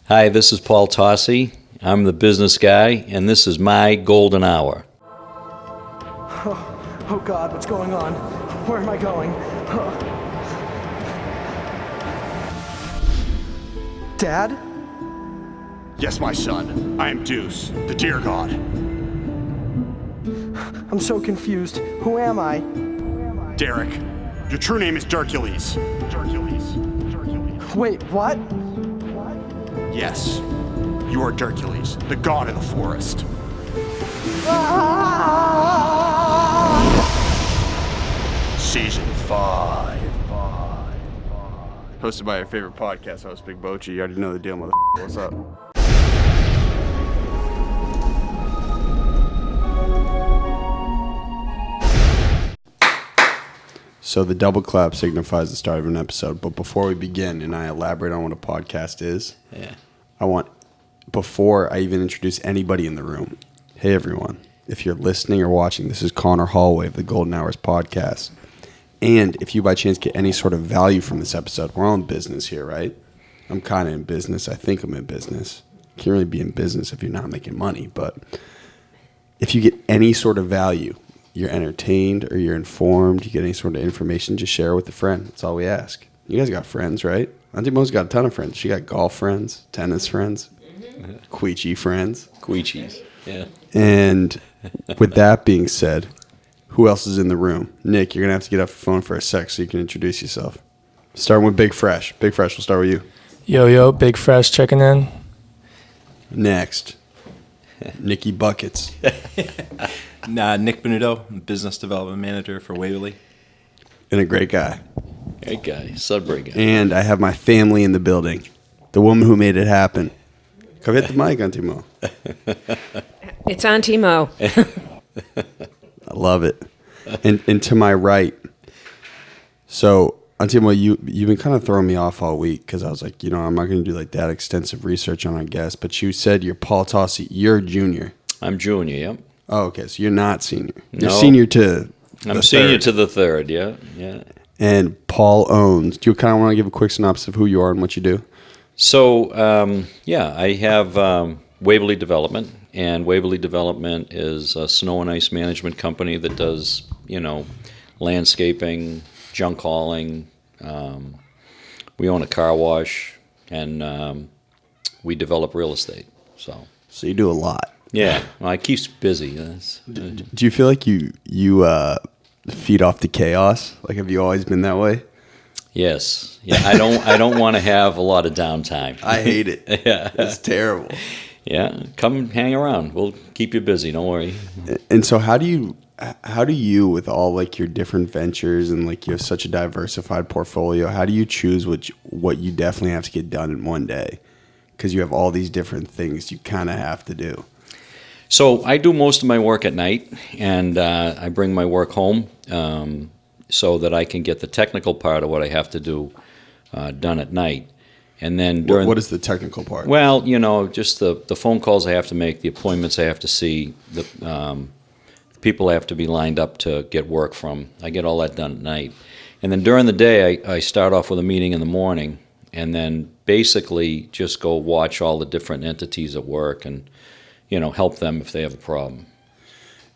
Hi, this is Paul Tocci. I'm the business guy, and this is my golden hour. Oh God, what's going on? Where am I going? Dad? Yes, my son. I am Deuce, the deer god. I'm so confused. Who am I? Derek. Your true name is Dercules. Wait, what? Yes. You are Dercules, the god of the forest. Season 5. Hosted by your favorite podcast host, Big Bochi. You already know the deal, mother. What's up? So the double clap signifies the start of an episode. But before we begin, and I elaborate on what a podcast is, I want, before I even introduce anybody in the room, hey everyone, if you're listening or watching, this is Connor Holloway of the Golden Hours podcast. And if you by chance get any sort of value from this episode, we're all in business here, right? I'm kind of in business. I think I'm in business. Can't really be in business if you're not making money. But if you get any sort of value, you're entertained or you're informed, you get any sort of information, just share it with a friend. That's all we ask. You guys got friends, right? Auntie Mo's got a ton of friends. She got golf friends, tennis friends, Queechy friends. Queechies, yeah. And with that being said, who else is in the room? Nick, you're going to have to get off the phone for a sec so you can introduce yourself. Starting with Big Fresh. Big Fresh, we'll start with you. Yo, Big Fresh checking in. Next, Nicky Buckets. Nick Benuto, Business Development Manager for Waverly. And a great guy. Great guy, Sudbury guy. And I have my family in the building. The woman who made it happen. Come hit the mic, Auntie Mo. It's Auntie Mo. I love it. And to my right, so Auntie Mo, you've been kind of throwing me off all week because I was like, I'm not going to do like that extensive research on our guest. But you said you're Paul Tossi. You're junior. I'm junior, yep. Oh, okay. So you're not senior. You're No. senior to the I'm senior third. to the third, yeah. And Paul owns. Do you kind of want to give a quick synopsis of who you are and what you do? So, I have Waverly Development, and Waverly Development is a snow and ice management company that does, landscaping, junk hauling. We own a car wash, and we develop real estate. So you do a lot. yeah, well, it keeps busy. Do you feel like you feed off the chaos? Like, have you always been that way? Yes. Yeah, I don't want to have a lot of downtime. I hate it. Yeah. It's terrible. Yeah, come hang around. We'll keep you busy. Don't worry. And so how do you, with all like your different ventures and like you have such a diversified portfolio, how do you choose what you definitely have to get done in one day? Because you have all these different things you kind of have to do. So I do most of my work at night, and I bring my work home so that I can get the technical part of what I have to do done at night. And then what is the technical part? Well, just the phone calls I have to make, the appointments I have to see, the people I have to be lined up to get work from. I get all that done at night. And then during the day, I start off with a meeting in the morning, and then basically just go watch all the different entities at work and, help them if they have a problem.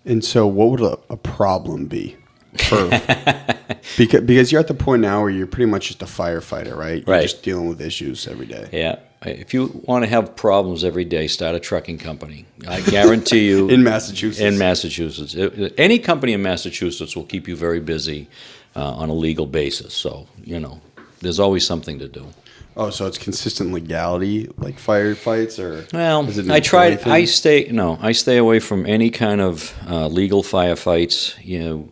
And so what would a problem be? Because you're at the point now where you're pretty much just a firefighter, right? You're Right. just dealing with issues every day. Yeah. If you want to have problems every day, start a trucking company. I guarantee you. In Massachusetts. In Massachusetts. Any company in Massachusetts will keep you very busy on a legal basis. So, there's always something to do. Oh, so it's consistent legality, like firefights, or Well, is it an I tried. employee thing? I stay away from any kind of legal firefights.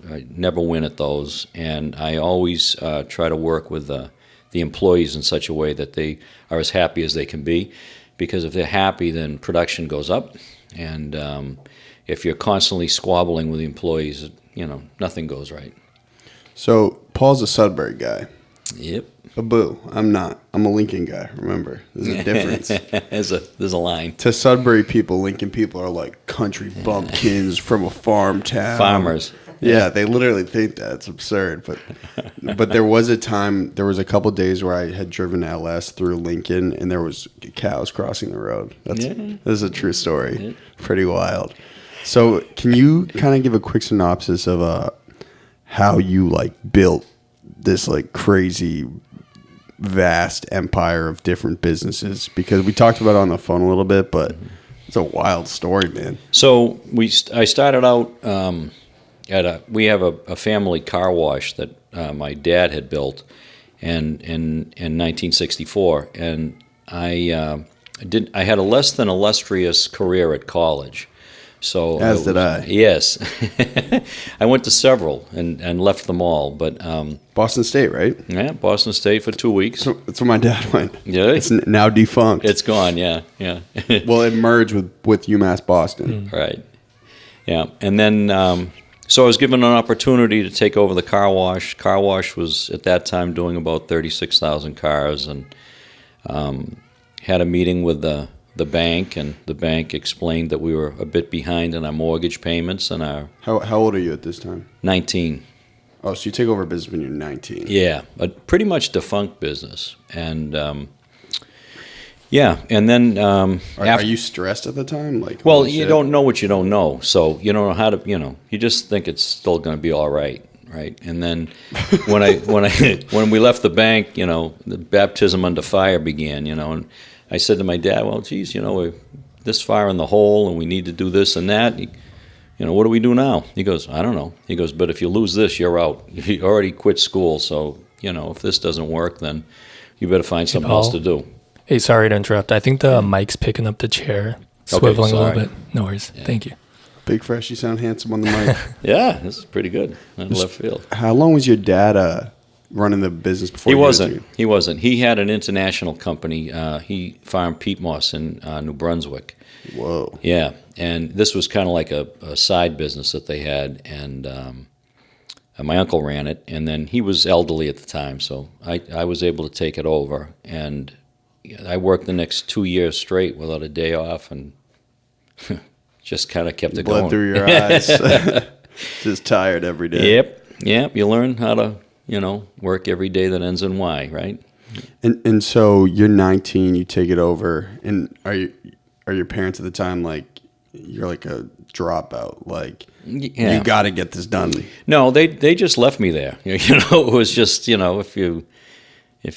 I never win at those, and I always try to work with the employees in such a way that they are as happy as they can be. Because if they're happy, then production goes up, and if you're constantly squabbling with the employees, nothing goes right. So Paul's a Sudbury guy. Yep. A boo. I'm not. I'm a Lincoln guy. Remember, there's a difference. There's a line. To Sudbury people, Lincoln people are like country bumpkins from a farm town. Farmers. Yeah, they literally think that. It's absurd. But there was a couple days where I had driven LS through Lincoln, and there was cows crossing the road. This is a true story. Yeah. Pretty wild. So can you kind of give a quick synopsis of how you like built this like crazy vast empire of different businesses? Because we talked about it on the phone a little bit, but it's a wild story, man. So I started out we have a family car wash that my dad had built in 1964, and I had a less than illustrious career at college. So as did I. Yes, I went to several and left them all. But Boston State, right? Yeah, Boston State for 2 weeks. So that's where my dad went. Yeah, it's now defunct. It's gone. Yeah. Well, it merged with UMass Boston. Right. Yeah, and then so I was given an opportunity to take over the car wash. Car wash was at that time doing about 36,000 cars, and had a meeting with the bank, and the bank explained that we were a bit behind in our mortgage payments and our... How old are you at this time? 19. Oh, so you take over a business when you're 19. Yeah, a pretty much defunct business. And, and then... Are you stressed at the time? Well, you don't know what you don't know, so you don't know how to, you just think it's still going to be all right. Right, and then when we left the bank, the baptism under fire began, and I said to my dad, well, geez, we're this far in the hole, and we need to do this and that. What do we do now? He goes, I don't know. He goes, but if you lose this, you're out. You already quit school, so if this doesn't work, then you better find something else to do. Hey, sorry to interrupt. I think the mic's picking up the chair, swiveling a little bit. No worries. Yeah. Thank you. Big Fresh, you sound handsome on the mic. Yeah, this is pretty good. On left field. How long was your dad running the business before? He wasn't. He had an international company. He farmed peat moss in New Brunswick. Whoa. Yeah, and this was kind of like a side business that they had, and my uncle ran it, and then he was elderly at the time, so I was able to take it over, and I worked the next 2 years straight without a day off, and just kind of kept it going. Blood through your eyes. Just tired every day. Yep. You learn how to, work every day that ends in Y, right? And so you're 19, you take it over, and are your parents at the time like, you're like a dropout, like you got to get this done? No, they just left me there. It was just if you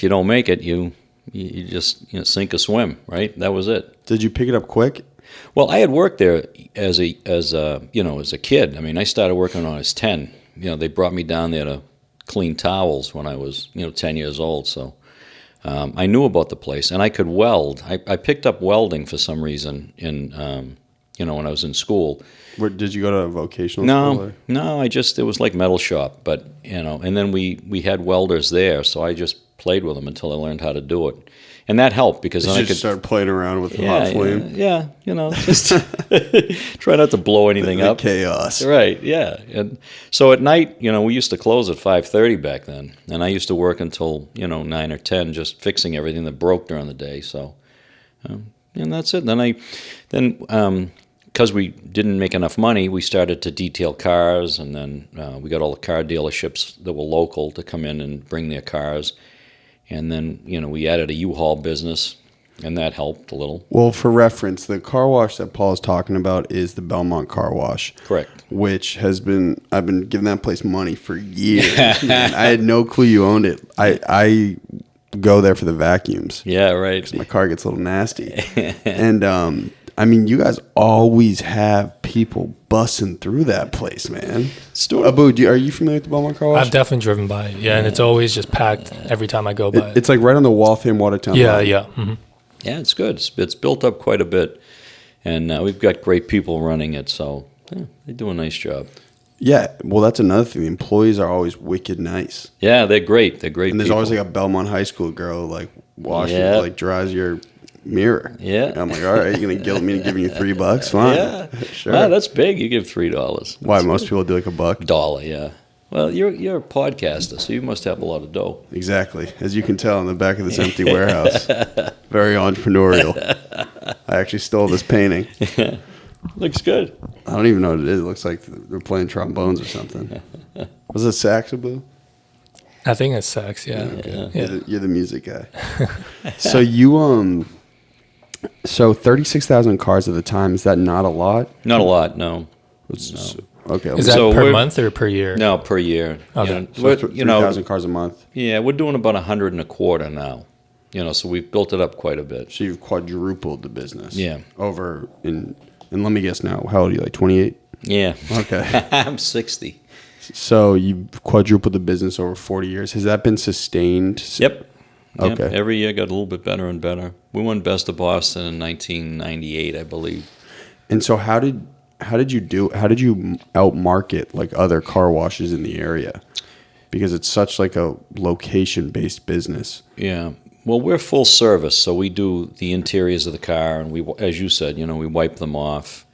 don't make it, you just sink or swim, right? That was it. Did you pick it up quick? Well, I had worked there as a kid. I mean, I started working when I was 10. They brought me down there to clean towels when I was 10 years old. So I knew about the place, and I could weld. I picked up welding for some reason in when I was in school. Did you go to a vocational school? No. It was like metal shop, but and then we had welders there, so I just played with them until I learned how to do it. And that helped because then I could start playing around with the hot flame. Yeah, just try not to blow anything up. Chaos. Right, yeah. And so at night, we used to close at 5:30 back then, and I used to work until 9 or 10, just fixing everything that broke during the day. So, and that's it. Then because we didn't make enough money, we started to detail cars, and then we got all the car dealerships that were local to come in and bring their cars. And then, we added a U-Haul business, and that helped a little. Well, for reference, the car wash that Paul is talking about is the Belmont Car Wash. Correct. Which I've been giving that place money for years. Man, I had no clue you owned it. I go there for the vacuums. Yeah, right. 'Cause my car gets a little nasty. And, you guys always have people bussing through that place, man. Abu, are you familiar with the Belmont Car Wash? I've definitely driven by it, and it's always just packed every time I go by. It's like right on the Waltham Watertown line. Yeah. Mm-hmm. Yeah, it's good. It's built up quite a bit, and we've got great people running it, so they do a nice job. Yeah, well, that's another thing. The employees are always wicked nice. Yeah, they're great. They're great. And there's people. always like a Belmont High School girl like washing, dries your mirror. Yeah. And I'm like, all right, you're going to guilt me into giving you $3? Fine. Yeah. Sure. Wow, that's big. You give $3. Why? Most people do like $1. $1, yeah. Well, you're a podcaster, so you must have a lot of dough. Exactly. As you can tell in the back of this empty warehouse. Very entrepreneurial. I actually stole this painting. Looks good. I don't even know what it is. It looks like they're playing trombones or something. Was it sax or blue? I think it's sax. Yeah. You're the music guy. So you so 36,000 cars at the time, is that not a lot? Not a lot, no. Okay. Is that So per we're- month or per year? No, per year. Okay. so So 3,000 cars a month. yeah, we're doing about 100 and a quarter now. So we've built it up quite a bit. So you've quadrupled the business. Yeah. Over and let me guess now, how old are you, like 28? Yeah. Okay. I'm 60. So you've quadrupled the business over 40 years. Has that been sustained? Yep. Yep. Okay. Every year got a little bit better and better. We won Best of Boston in 1998, I believe. And so how did you outmarket like other car washes in the area? Because it's such like a location-based business. Yeah. Well, we're full service, so we do the interiors of the car, and we, as you said, we wipe them off.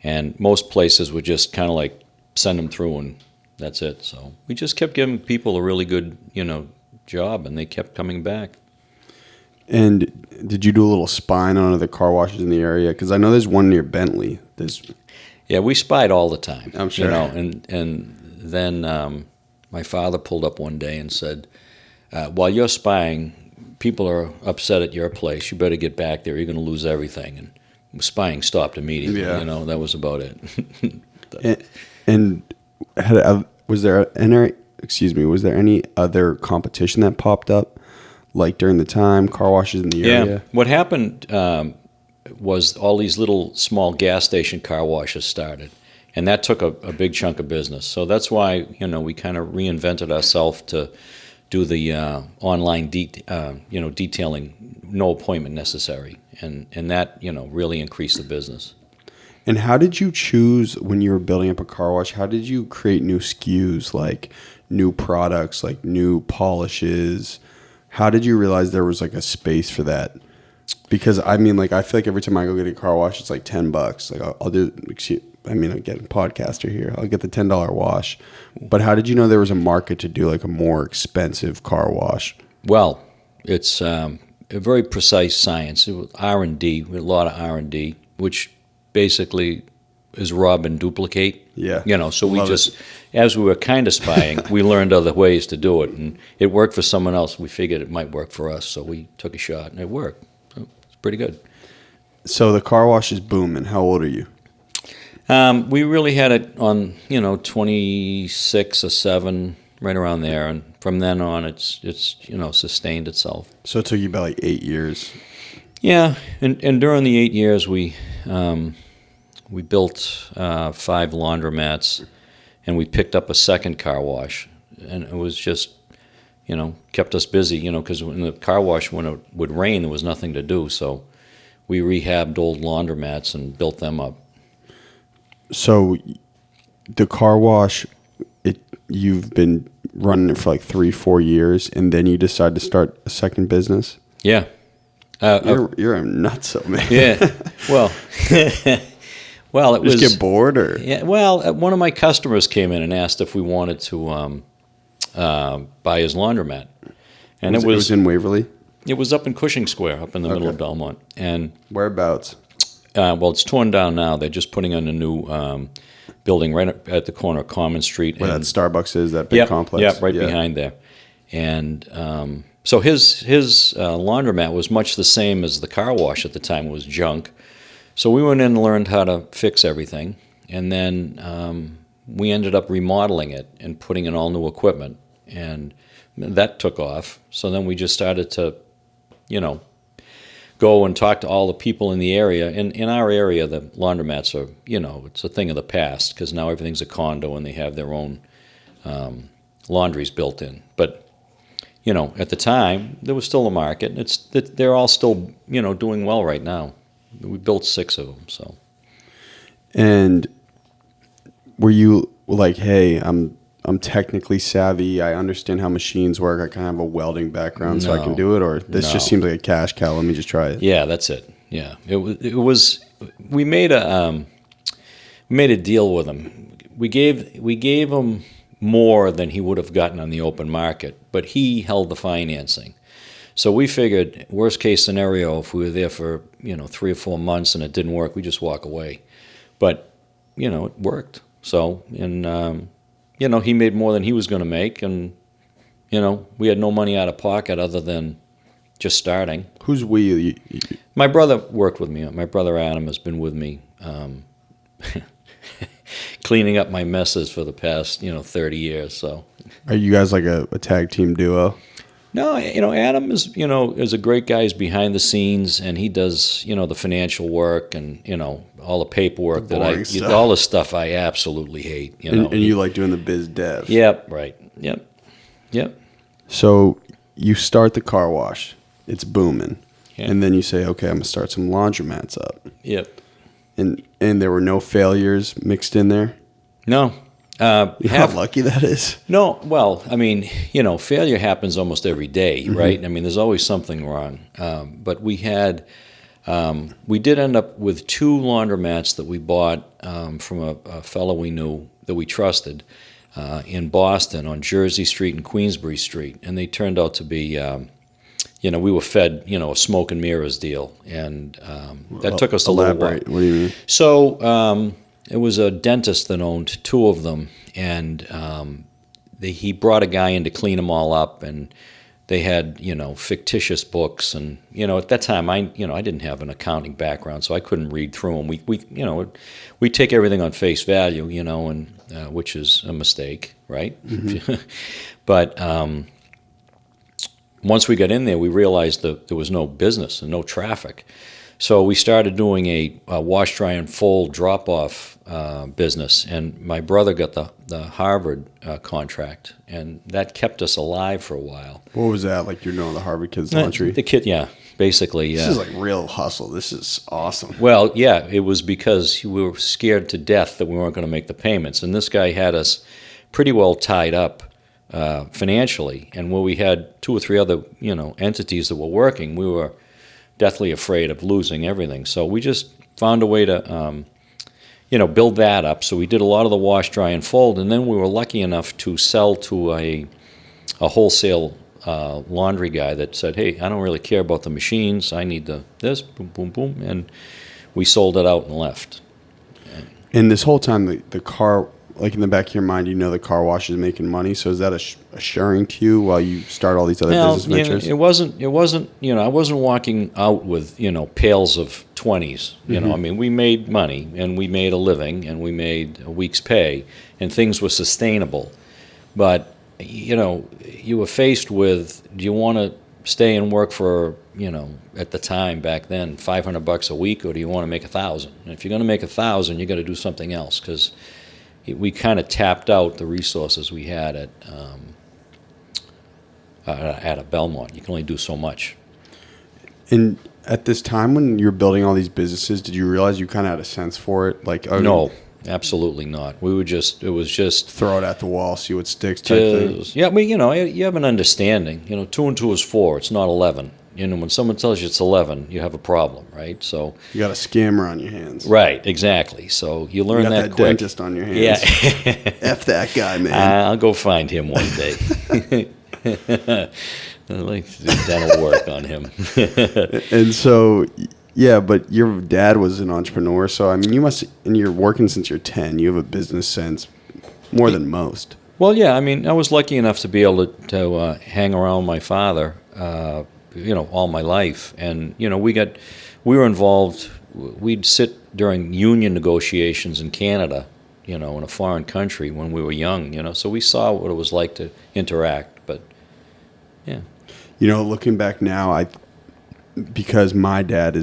And most places would just kind of like send them through, and that's it. So we just kept giving people a really good, job, and they kept coming back. And did you do a little spying on other car washes in the area? Because I know there's one near Bentley. Yeah, we spied all the time. I'm sure. And then my father pulled up one day and said, while you're spying, people are upset at your place. You better get back there. You're going to lose everything. And spying stopped immediately. Yeah. That was about it. and was there any other competition that popped up, like during the time, car washes in the area? Yeah. What happened was all these little small gas station car washes started, and that took a big chunk of business. So that's why we kind of reinvented ourselves to do the online detailing, no appointment necessary, and that really increased the business. And how did you choose when you were building up a car wash? How did you create new SKUs, like new products, like new polishes? How did you realize there was like a space for that? Because I feel like every time I go get a car wash, it's like $10. Like I'll do. I'm getting podcaster here. I'll get the $10 wash. But how did you know there was a market to do like a more expensive car wash? Well, it's a very precise science. It was R&D, a lot of R&D, which basically is rob and duplicate. Yeah. So we Love just, it. as we were kind of spying, we learned other ways to do it. And it worked for someone else. We figured it might work for us. So we took a shot, and it worked. So it's pretty good. So the car wash is booming. How old are you? We really had it on, 26 or 7, right around there. And from then on, it's sustained itself. So it took you about like 8 years. Yeah, and during the 8 years, we built 5 laundromats, and we picked up a second car wash, and it was just, kept us busy, because in the car wash, when it would rain, there was nothing to do, so we rehabbed old laundromats and built them up. So the car wash, you've been running it for like 3-4 years, and then you decide to start a second business? Yeah. You're a nutso, man. Yeah. Well, well, it was. Just get bored, or? Yeah. Well, one of my customers came in and asked if we wanted to buy his laundromat, and it was in Waverly. It was up in Cushing Square, up in the middle of Belmont, and whereabouts? Well, it's torn down now. They're just putting in a new building right at the corner of Common Street. Where that Starbucks is, that big complex. Yeah, right behind there. And so his laundromat was much the same as the car wash at the time. It was junk. So we went in and learned how to fix everything. And then we ended up remodeling it and putting in all new equipment. And that took off. So then we just started to, go and talk to all the people in the area. And in our area, the laundromats are, it's a thing of the past because now everything's a condo and they have their own laundries built in. But, at the time, there was still a market. They're all still, doing well right now. We built 6 of them, so. And were you like, hey, I'm technically savvy. I understand how machines work. I kind of have a welding background, so I can do it. Or this just seems like a cash cow. Let me just try it. Yeah, that's it. Yeah, it was. We made a deal with him. We gave him more than he would have gotten on the open market, but he held the financing. So we figured, worst case scenario, if we were there for 3 or 4 months and it didn't work, we just walk away. But it worked. So, and, he made more than he was going to make, and, we had no money out of pocket other than just starting. Who's we? My brother worked with me. My brother Adam has been with me cleaning up my messes for the past, 30 years. So, Are you guys like a tag team duo? no, Adam is a great guy. He's behind the scenes, and he does, the financial work and, all the paperwork boring stuff. all the stuff I absolutely hate. And you like doing the biz dev. Yep, right. Yep. So you start the car wash. It's booming. Yeah. And then you say, okay, I'm going to start some laundromats up. Yep. And there were no failures mixed in there? No. How lucky that is. No, well, I mean, failure happens almost every day, right? I mean, there's always something wrong. But we did end up with 2 laundromats that we bought from a fellow we knew that we trusted in Boston on Jersey Street and Queensbury Street. And they turned out to be, we were fed, a smoke and mirrors deal. And that took us a little while. Elaborate. What do you mean? So it was a dentist that owned 2 of them, and he brought a guy in to clean them all up, and they had, fictitious books, and, at that time, I didn't have an accounting background, so I couldn't read through them. We take everything on face value, and which is a mistake, right? But once we got in there, we realized that there was no business and no traffic. So we started doing a wash, dry, and fold drop-off business, and my brother got the Harvard contract, and that kept us alive for a while. What was that? Like you're doing the Harvard Kids Laundry? The kid, yeah, basically. This is like real hustle. This is awesome. Well, yeah, it was because we were scared to death that we weren't going to make the payments, and this guy had us pretty well tied up financially, and where we had 2 or 3 other entities that were working, we were deathly afraid of losing everything. So we just found a way to, build that up. So we did a lot of the wash, dry, and fold, and then we were lucky enough to sell to a wholesale laundry guy that said, hey, I don't really care about the machines. I need this, boom, boom, boom. And we sold it out and left. And this whole time, the car, like in the back of your mind, the car wash is making money. So is that assuring to you while you start all these other business ventures? It wasn't. I wasn't walking out with pails of 20s. I mean, we made money and we made a living and we made a week's pay and things were sustainable. But you were faced with, do you want to stay and work for at the time back then $500 a week, or do you want to make 1,000? And if you're going to make 1,000, you got to do something else, because we kind of tapped out the resources we had at a Belmont. You can only do so much. And at this time when you're building all these businesses, did you realize you kind of had a sense for it? Like, no, absolutely not. It was just throw it at the wall, see what sticks type thing. Yeah, I mean, you have an understanding. 2 and 2 is 4. It's not 11. When someone tells you it's 11, you have a problem, right? So you got a scammer on your hands. Right, exactly. So you learn you got that quick. Dentist on your hands. Yeah. F that guy, man. I'll go find him one day. I'd like to do dental work on him. And so, yeah, but your dad was an entrepreneur, so I mean, and you're working since you're 10. You have a business sense more than most. Well, yeah, I mean, I was lucky enough to be able to hang around my father, all my life, and we were involved. We'd sit during union negotiations in Canada, in a foreign country when we were young, so we saw what it was like to interact. But yeah, looking back now, because my dad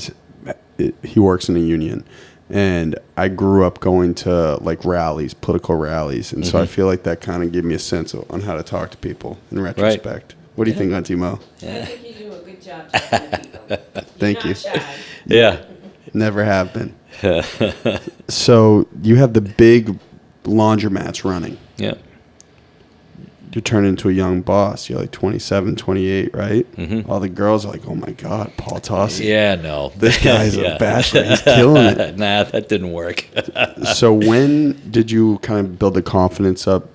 he works in a union, and I grew up going to like rallies, political rallies, and so I feel like that kind of gave me a sense on how to talk to people in retrospect. Right. What do you think, Auntie Mo? I think you do a good job talking to people. Thank you. Not shy. Yeah. Never have been. So you have the big laundromats running. Yeah. You turn into a young boss. You're like 27, 28, right? Mm-hmm. All the girls are like, oh my God, Paul Tossi. Yeah, no. This guy's a bachelor. He's killing it. Nah, that didn't work. So when did you kind of build the confidence up?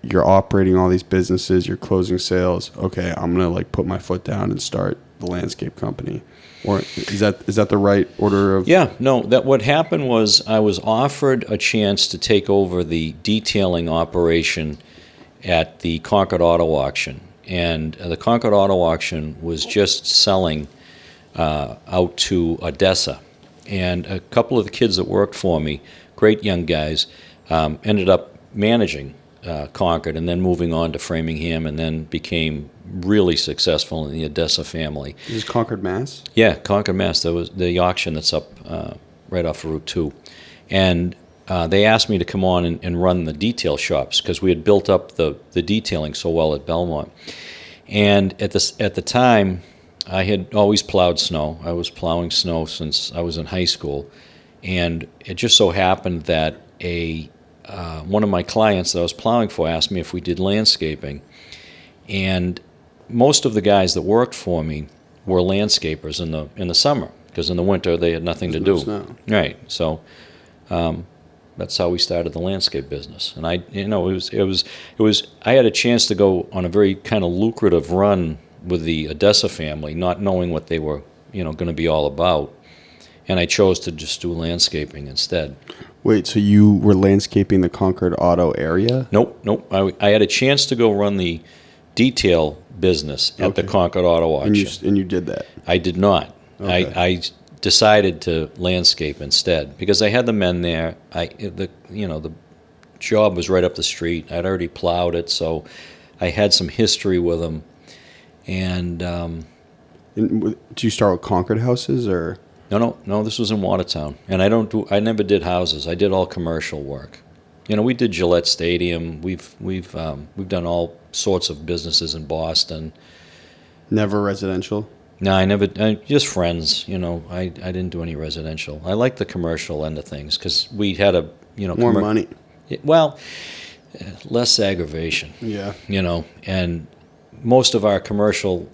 You're operating all these businesses. You're closing sales. Okay, I'm going to like put my foot down and start the landscape company. Or is that the right order of? Yeah, no, that what happened was I was offered a chance to take over the detailing operation at the Concord Auto Auction. And the Concord Auto Auction was just selling out to Odessa. And a couple of the kids that worked for me, great young guys, ended up managing Concord and then moving on to Framingham and then became really successful in the Odessa family. Is Concord, Mass? Yeah, Concord, Mass. There was the auction that's up right off of Route 2. And they asked me to come on and run the detail shops because we had built up the detailing so well at Belmont. And at the time, I had always plowed snow. I was plowing snow since I was in high school. And it just so happened that one of my clients that I was plowing for asked me if we did landscaping. And most of the guys that worked for me were landscapers in the summer because in the winter they had nothing to do. Snow. Right. So that's how we started the landscape business. And it was I had a chance to go on a very kind of lucrative run with the Odessa family, not knowing what they were, going to be all about. And I chose to just do landscaping instead. Wait, so you were landscaping the Concord Auto area? Nope. I had a chance to go run the detail business at the Concord Auto Auction. And you did that? I did not. Okay. I decided to landscape instead because I had the men there. The job was right up the street. I'd already plowed it, so I had some history with them. And do you start with Concord houses or? No. This was in Watertown, and I never did houses. I did all commercial work. We did Gillette Stadium. We've done all sorts of businesses in Boston. Never residential? No, I never. Just friends. I didn't do any residential. I like the commercial end of things because we had More money. Well, less aggravation. Yeah. And most of our commercial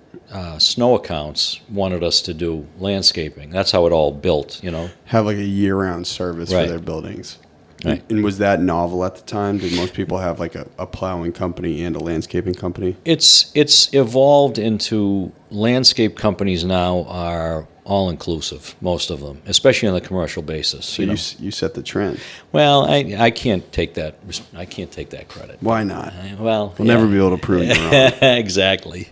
snow accounts wanted us to do landscaping. That's how it all built. Have like a year-round service Right. for their buildings. Right. And was that novel at the time? Did most people have like a plowing company and a landscaping company? It's evolved into landscape companies now are all inclusive, most of them, especially on the commercial basis. So you set the trend. Well, I can't take that. I can't take that credit. Why not? Well, We'll never be able to prove you wrong. Exactly.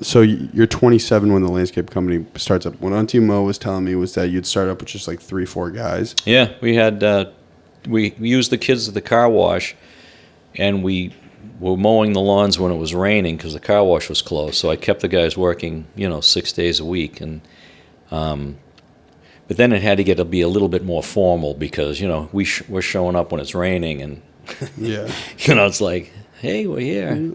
So you're 27 when the landscape company starts up. What Auntie Mo was telling me was that you'd start up with just like 3-4 guys. Yeah, we had we used the kids at the car wash, and we were mowing the lawns when it was raining because the car wash was closed. So I kept the guys working, 6 days a week, and but then it had to be a little bit more formal because we're showing up when it's raining, and Yeah. it's like, hey, we're here.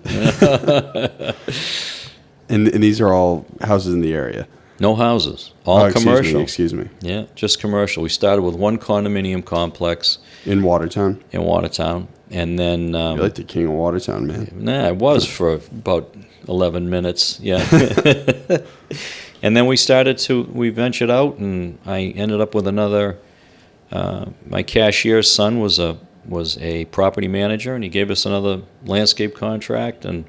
And these are all houses in the area. No houses, all commercial. Excuse me. Yeah, just commercial. We started with one condominium complex In Watertown. in Watertown, and then You're like the king of Watertown, man. I was for about 11 minutes. Yeah, and then we ventured out, and I ended up with another. My cashier's son was a property manager, and he gave us another landscape contract, and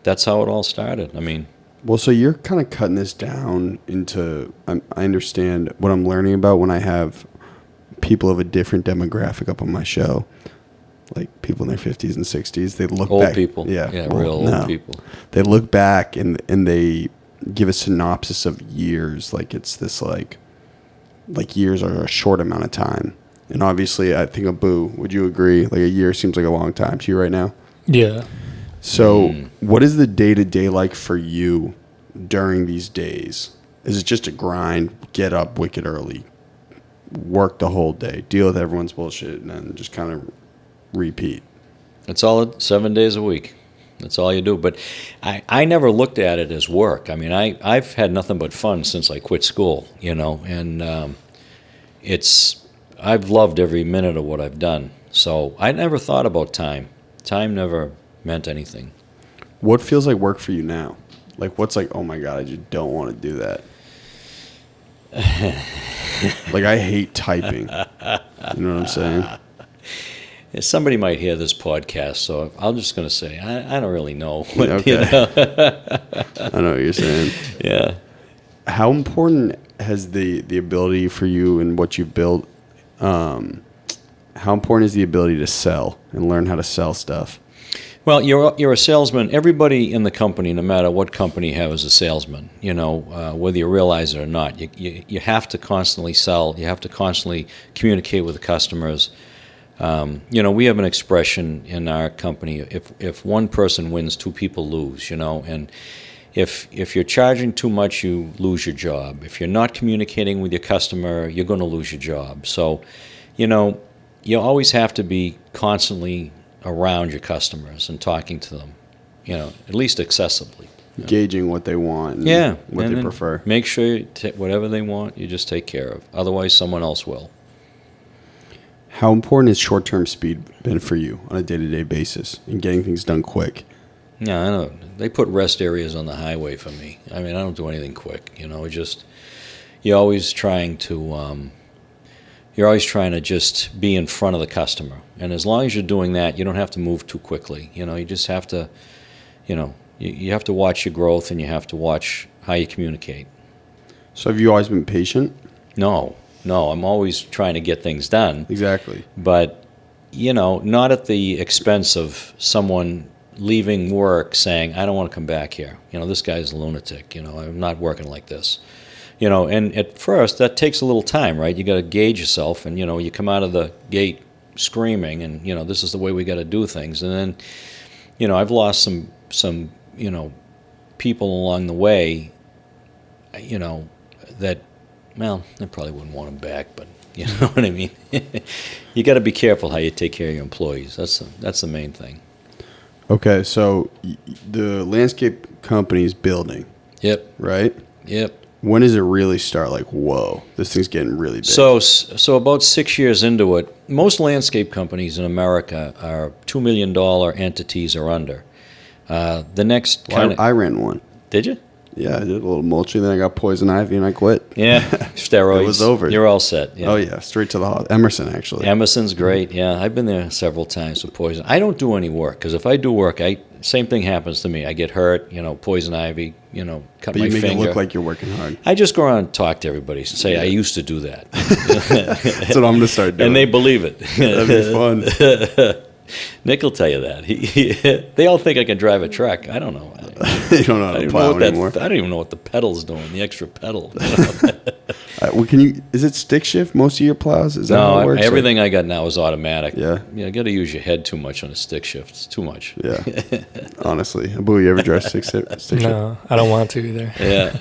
that's how it all started. I mean. Well, so you're kind of cutting this down into, I understand what I'm learning about when I have people of a different demographic up on my show, like people in their 50s and 60s. They look Old back. people. Yeah, Real old people. They look back and they give a synopsis of years. Like it's this like years are a short amount of time. And obviously, I think Abu, would you agree? Like a year seems like a long time to you right now? Yeah. So, what is the day-to-day like for you during these days? Is it just a grind, get up wicked early, work the whole day, deal with everyone's bullshit, and then just kind of repeat? It's all 7 days a week. That's all you do. But I never looked at it as work. I mean, I've had nothing but fun since I quit school, and I've loved every minute of what I've done. So I never thought about time. Time never meant anything. What feels like work for you now? Like, what's like, oh my God, I just don't want to do that. Like, I hate typing. You know what I'm saying? Somebody might hear this podcast, so I'm just going to say I don't really know. Okay. I know what you're saying. Yeah. How important has the ability for you and what you've built? How important is the ability to sell and learn how to sell stuff? Well, you're a salesman. Everybody in the company, no matter what company you have, is a salesman. Whether you realize it or not, you have to constantly sell. You have to constantly communicate with the customers. We have an expression in our company: if one person wins, two people lose. And if you're charging too much, you lose your job. If you're not communicating with your customer, you're going to lose your job. So, you always have to be constantly around your customers and talking to them, at least accessibly. Gauging what they want and what they prefer. Make sure whatever they want, you just take care of. Otherwise, someone else will. How important has short-term speed been for you on a day-to-day basis in getting things done quick? Yeah, I know. They put rest areas on the highway for me. I mean, I don't do anything quick. You're always trying to just be in front of the customer. And as long as you're doing that, you don't have to move too quickly. You just have to, you have to watch your growth, and you have to watch how you communicate. So have you always been patient? No, I'm always trying to get things done. Exactly. But, not at the expense of someone leaving work saying, I don't want to come back here. This guy's a lunatic. I'm not working like this. And at first that takes a little time, right? You got to gauge yourself, and you come out of the gate screaming, and this is the way we got to do things. And then, I've lost some people along the way, that, well, I probably wouldn't want them back, but you know what I mean. You got to be careful how you take care of your employees. That's the main thing. Okay, so the landscape company's building. Yep. Right? Yep. When does it really start? Like, whoa, this thing's getting really big. So about 6 years into it, most landscape companies in America are $2 million entities or under. The next I ran one. Did you? Yeah, I did a little mulching, then I got poison ivy, and I quit. Yeah, steroids. It was over. You're all set. Yeah. Oh, yeah, straight to the hospital. Emerson, actually. Emerson's great, yeah. I've been there several times with poison. I don't do any work, because if I do work, same thing happens to me. I get hurt, poison ivy, cut my finger. But you make it look like you're working hard. I just go around and talk to everybody and say, I used to do that. That's what I'm going to start doing. And they believe it. That'd be fun. Nick will tell you that. They all think I can drive a truck. I don't know. You don't know how to plow anymore. I don't even know what the pedal's doing, the extra pedal. Well, is it stick shift, most of your plows? Is that how it works? Everything I got now is automatic. Yeah. You got to use your head too much on a stick shift. It's too much. Yeah. Honestly. Abu, you ever drive stick shift? No, I don't want to either. Yeah.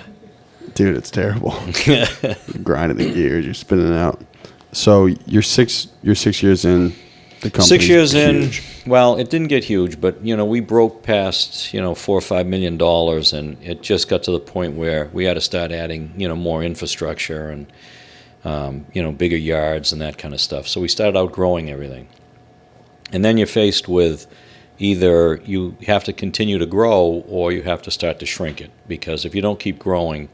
Dude, it's terrible. Grinding the gears, you're spinning out. So you're 6 years in. The 6 years huge. in, well, it didn't get huge, but we broke past $4 or $5 million, and it just got to the point where we had to start adding more infrastructure and bigger yards and that kind of stuff. So we started outgrowing everything, and then you're faced with either you have to continue to grow or you have to start to shrink it, because if you don't keep growing,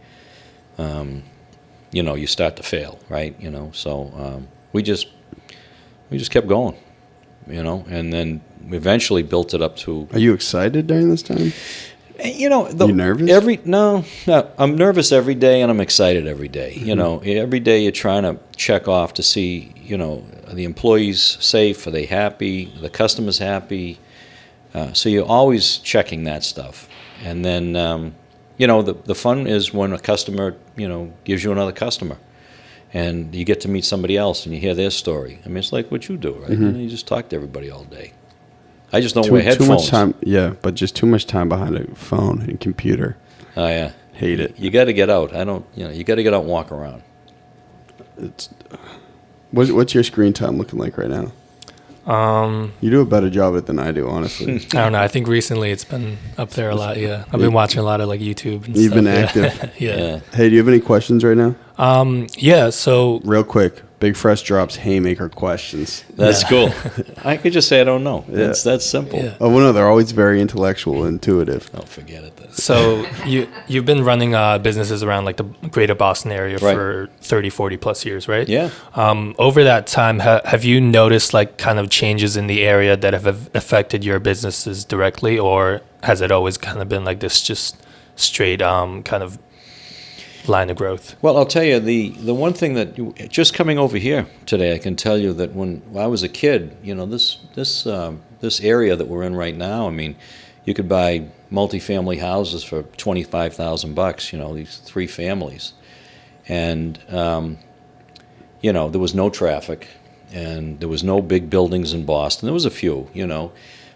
you start to fail, right? So we just kept going. And then we eventually built it up to. Are you excited during this time? You nervous? No, I'm nervous every day, and I'm excited every day. Mm-hmm. Every day you're trying to check off to see, are the employees safe? Are they happy? Are the customers happy? So you're always checking that stuff. And then, the fun is when a customer, gives you another customer. And you get to meet somebody else, and you hear their story. I mean, it's like what you do, right? Mm-hmm. You just talk to everybody all day. I just don't wear headphones. Too much time, yeah, but just too much time behind a phone and computer. Oh yeah, hate it. You got to get out. You got to get out and walk around. What's your screen time looking like right now? You do a better job at it than I do, honestly. I don't know. I think recently it's been up there a lot. Yeah, I've been watching a lot of like YouTube. And You've stuff. been active. Yeah. Hey, do you have any questions right now? Yeah. So real quick, Big Fresh drops haymaker questions. That's cool. I could just say I don't know. Yeah. That's simple. Yeah. Oh well, no, they're always very intellectual, and intuitive. Oh, forget it. So you've been running businesses around like the greater Boston area for 30, 40 plus years, right? Yeah. Over that time, have you noticed like kind of changes in the area that have affected your businesses directly, or has it always kind of been like this just straight kind of line of growth? Well, I'll tell you, the one thing that, just coming over here today, I can tell you that when I was a kid, this area that we're in right now, I mean, you could buy multifamily houses for $25,000, these 3 families. And, there was no traffic, and there was no big buildings in Boston. There was a few,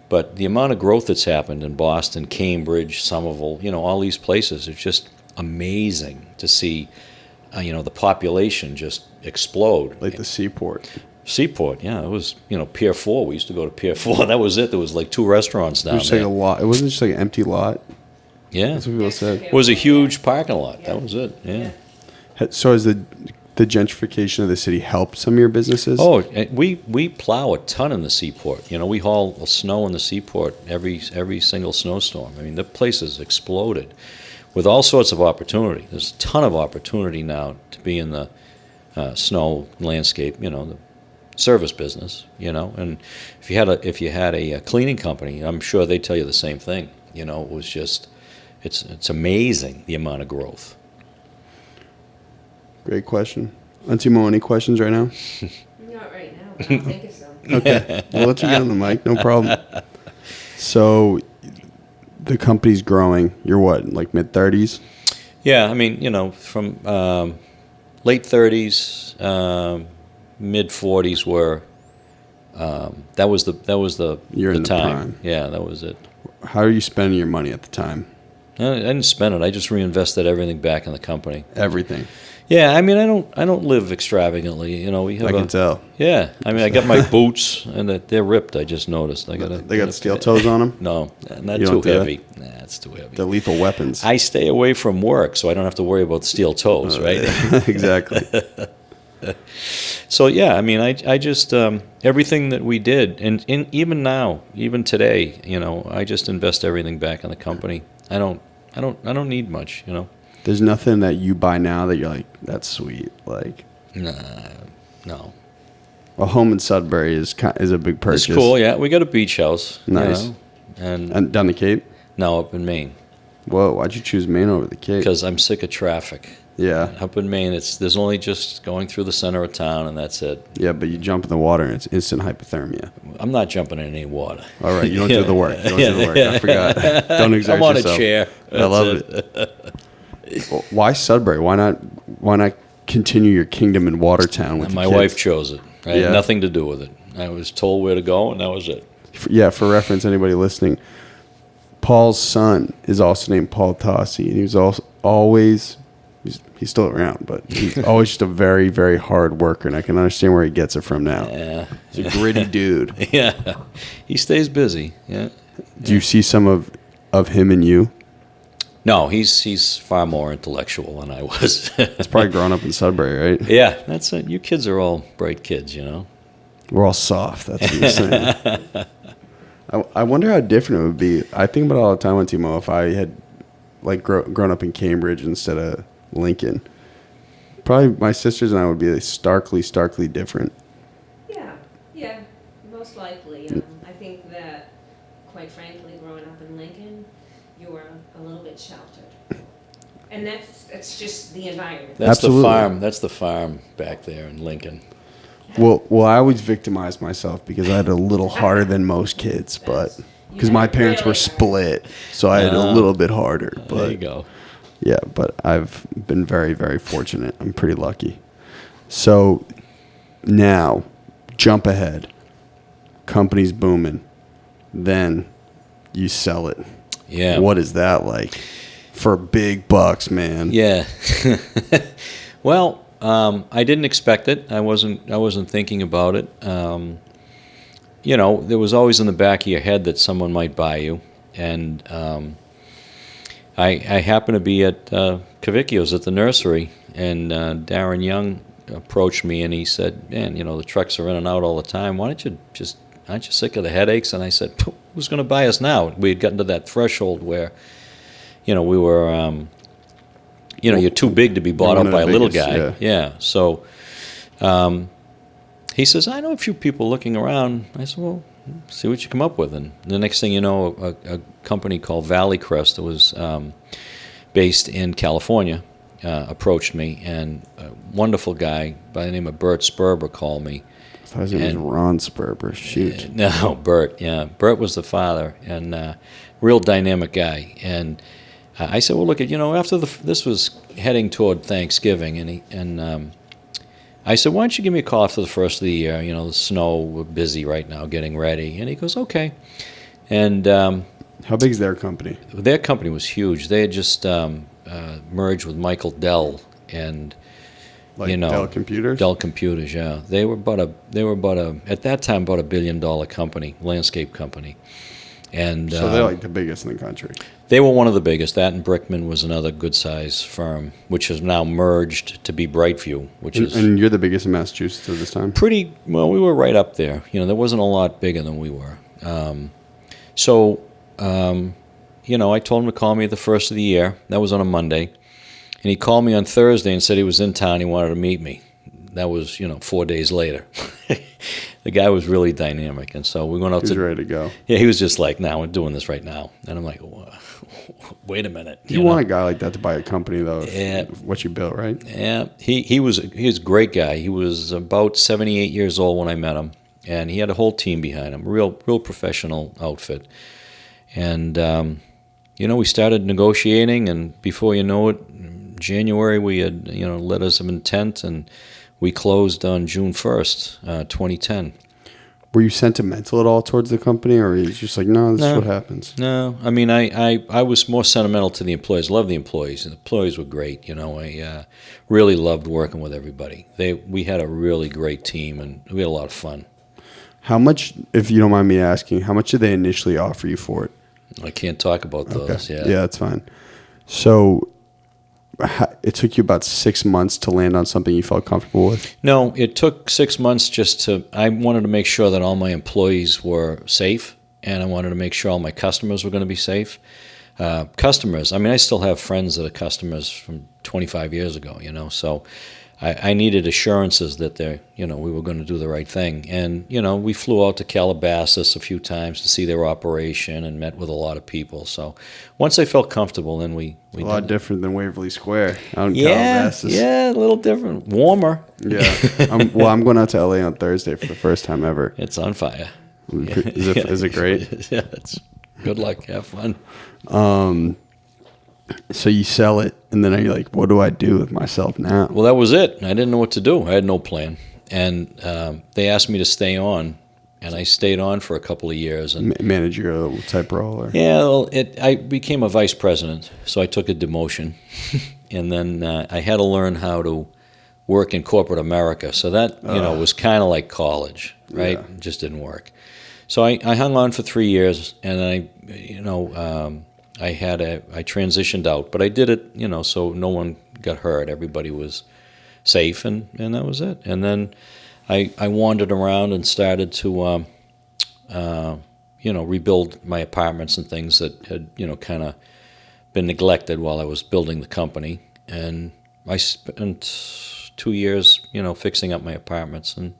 but the amount of growth that's happened in Boston, Cambridge, Somerville, all these places, it's just amazing to see, the population just explode. Like the seaport. Seaport, yeah, it was, Pier 4. We used to go to Pier 4. That was it. There was like 2 restaurants It down was just there. like a lot. It wasn't just like an empty lot. Yeah, That's what people said. it was a huge parking lot. That was it. Yeah. So has the gentrification of the city helped some of your businesses? Oh, we plow a ton in the seaport. We haul snow in the seaport every single snowstorm. I mean, the place has exploded with all sorts of opportunity. There's a ton of opportunity now to be in the snow landscape. The service business. And if you had a cleaning company, I'm sure they'd tell you the same thing. It was just it's amazing the amount of growth. Great question. Antimo, any questions right now? Not right now, but I'll think of some. Okay. We'll let you get on the mic. No problem. So the company's growing. You're what, like mid-30s? Yeah, I mean, from late 30s, mid 40s were that was the You're in the time. prime. Yeah, that was it. How are you spending your money at the time? I didn't spend it. I just reinvested everything back in the company. Everything. Yeah, I mean, I don't live extravagantly. We have I can tell. Yeah, I mean, I got my boots and they're ripped. I just noticed. They got steel toes on them? No, not You too don't do that? heavy. Nah, it's too heavy. They're lethal weapons. I stay away from work, so I don't have to worry about steel toes, right? Exactly. So yeah, I mean, I just everything that we did, and even now, even today, I just invest everything back in the company. I don't need much, There's nothing that you buy now that you're like, that's sweet. Like No. a home in Sudbury is a big purchase. It's cool, yeah. We got a beach house. Nice. And down the Cape? No, up in Maine, Whoa, why'd you choose Maine over the Cape? because I'm sick of traffic. Yeah. Up in Maine, there's only just going through the center of town, and that's it. Yeah, but you jump in the water and it's instant hypothermia. I'm not jumping in any water. All right, you don't do the work. You don't do the work. I forgot. Don't exert I'm on yourself. a chair. I love it. Well, why Sudbury? Why not continue your kingdom in Watertown with And my your kids? wife chose it. I Yeah. had nothing to do with it. I was told where to go, and that was it. For reference, anybody listening, Paul's son is also named Paul Tocci, and he was always he's still around, but he's always just a very, very hard worker, and I can understand where he gets it from now. Yeah. He's a gritty dude. Yeah. He stays busy. Yeah. Do you see some of him in you? No, he's far more intellectual than I was. It's probably growing up in Sudbury, right? Yeah, that's it. You kids are all bright kids, We're all soft. That's what you're saying. I wonder how different it would be. I think about it all the time on Timo. If I had like grown up in Cambridge instead of Lincoln, probably my sisters and I would be starkly different. Yeah, most likely. I think that, quite frankly, growing up in Lincoln, you were a little bit sheltered. And that's just the environment. That's Absolutely. the farm. That's the farm back there in Lincoln. Well, I always victimized myself because I had a little harder than most kids, but because my parents were split, so I had a little bit harder. But There you go. yeah, but I've been very, very fortunate. I'm pretty lucky. So now, jump ahead. Company's booming. Then you sell it. Yeah. What is that like? For big bucks, man. Yeah. Well, I didn't expect it. I wasn't thinking about it. There was always in the back of your head that someone might buy you, and I happened to be at Cavicchio's at the nursery, and Darren Young approached me and he said, "Man, the trucks are in and out all the time. Aren't you sick of the headaches?" And I said, "Who's going to buy us now?" We had gotten to that threshold where, we were. You're too big to be bought One up of by the a little biggest, guy. yeah. So he says, "I know a few people looking around." I said, "Well, see what you come up with." And the next thing you know, a company called Valley Crest that was based in California approached me, and a wonderful guy by the name of Bert Sperber called me. I thought his name was Ron Sperber. Shoot. No, Bert. Yeah, Bert was the father, and real dynamic guy. And I said, well, look, after this was heading toward Thanksgiving, and I said, why don't you give me a call after the first of the year? The snow, we're busy right now getting ready. And he goes, okay. And How big is their company? their company was huge. They had just merged with Michael Dell, and Like Dell Computers? Dell Computers, yeah. They were about a at that time about $1 billion company, landscape company. And So they're like the biggest in the country. they were one of the biggest. That and Brickman was another good-sized firm, which has now merged to be Brightview, which is And you're the biggest in Massachusetts at this time? pretty well. We were right up there. There wasn't a lot bigger than we were. So I told him to call me the first of the year. That was on a Monday, and he called me on Thursday and said he was in town. He wanted to meet me. That was 4 days later. The guy was really dynamic, and so we went out He's to. ready to go. Yeah, he was just like, "Now we're doing this right now," and I'm like, "Wait a minute." You want a guy like that to buy a company, though, Yeah. what you built, right? Yeah, he was a great guy. He was about 78 years old when I met him, and he had a whole team behind him, real professional outfit. And we started negotiating, and before you know it, in January we had letters of intent, and we closed on June 1st, 2010. Were you sentimental at all towards the company, or were you just like, no, this is what happens? No, I mean, I was more sentimental to the employees. Love the employees. The employees were great. I really loved working with everybody. We had a really great team, and we had a lot of fun. How much, if you don't mind me asking, how much did they initially offer you for it? I can't talk about those. Okay. Yeah, that's fine. So it took you about 6 months to land on something you felt comfortable with? No, it took 6 months I wanted to make sure that all my employees were safe, and I wanted to make sure all my customers were going to be safe. Customers, I mean, I still have friends that are customers from 25 years ago, so I needed assurances that we were going to do the right thing. And, we flew out to Calabasas a few times to see their operation and met with a lot of people. So once I felt comfortable, then we A lot different than Waverly Square out in Yeah, Calabasas. yeah, a little different. Warmer. Yeah. I'm going out to LA on Thursday for the first time ever. It's on fire. Is it great? Yeah, it's good luck. Have fun. So you sell it, and then you're like, what do I do with myself now? Well, that was it. I didn't know what to do. I had no plan. And they asked me to stay on, and I stayed on for a couple of years. And Managerial type role? Or? yeah, well, I became a vice president, so I took a demotion. And then I had to learn how to work in corporate America. So that, was kind of like college, right? Yeah. It just didn't work. So I hung on for 3 years, and I transitioned out, but I did it, so no one got hurt. Everybody was safe, and that was it. And then I wandered around and started to, rebuild my apartments and things that had, kind of been neglected while I was building the company. And I spent 2 years, fixing up my apartments. And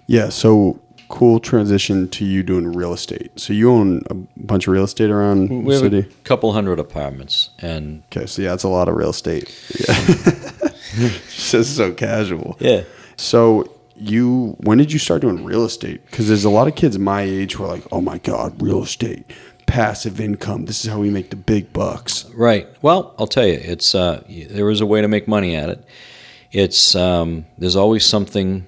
Yeah, so cool transition to you doing real estate. So you own a bunch of real estate around we the have city? a couple hundred apartments. And Okay, so yeah, it's a lot of real estate. Yeah. It's just so casual. yeah. So when did you start doing real estate? Because there's a lot of kids my age who are like, oh my God, real estate, passive income. This is how we make the big bucks. Right. Well, I'll tell you, it's there is a way to make money at it. It's there's always something.